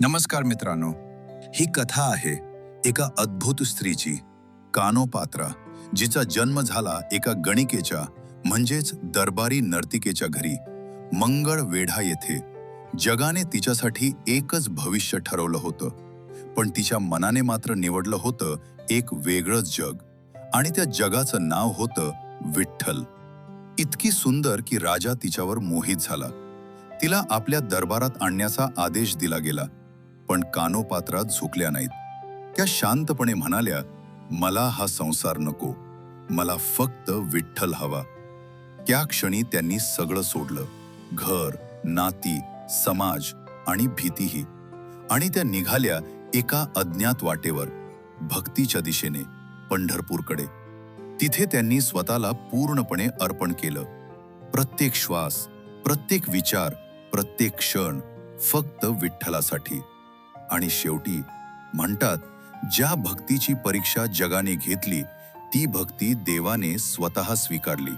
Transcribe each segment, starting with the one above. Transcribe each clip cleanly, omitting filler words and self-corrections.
नमस्कार मित्रांनो, ही कथा आहे एका अद्भुत स्त्रीची, कानोपात्रा, जिचा जन्म झाला एका गणिकेच्या म्हणजेच दरबारी नर्तिकेच्या घरी, मंगळवेढा येथे. जगाने तिच्यासाठी एकच भविष्य ठरवलं होतं, पण तिच्या मनाने मात्र निवडलं होतं एक वेगळंच जग, आणि त्या जगाचं नाव होतं विठ्ठल. इतकी सुंदर की राजा तिच्यावर मोहित झाला. तिला आपल्या दरबारात आणण्याचा आदेश दिला गेला, पण कानोपात्रा झुकल्या नाहीत. त्या शांतपणे म्हणाल्या, मला हा संसार नको, मला फक्त विठ्ठल हवा. त्या क्षणी त्यांनी सगळं सोडलं, घर, नाती, समाज आणि भीतीही, आणि त्या निघाल्या एका अज्ञात वाटेवर, भक्तीच्या दिशेने, पंढरपूरकडे. तिथे त्यांनी स्वतःला पूर्णपणे अर्पण केलं. प्रत्येक श्वास, प्रत्येक विचार, प्रत्येक क्षण फक्त विठ्ठलासाठी. आणि शेवटी म्हणतात, ज्या भक्तीची परीक्षा जगाने घेतली ती भक्ती देवाने स्वतः स्वीकारली.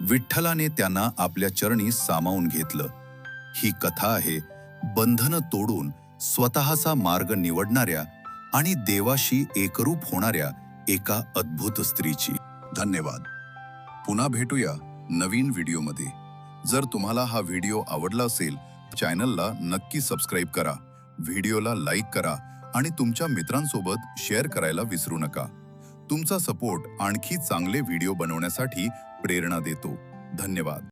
विठ्ठलाने त्यांना आपल्या चरणी सामावून घेतलं. ही कथा आहे बंधनं तोडून स्वतःचा मार्ग निवडणाऱ्या आणि देवाशी एकरूप होणाऱ्या एका अद्भुत स्त्रीची. धन्यवाद. पुन्हा भेटूया नवीन व्हिडिओमध्ये. जर तुम्हाला हा व्हिडिओ आवडला असेल, चॅनलला नक्की सबस्क्राईब करा, व्हिडिओला लाईक करा आणि तुमच्या मित्रांसोबत शेअर करायला विसरू नका. तुमचा सपोर्ट आणखी चांगले व्हिडिओ बनवण्यासाठी प्रेरणा देतो. धन्यवाद.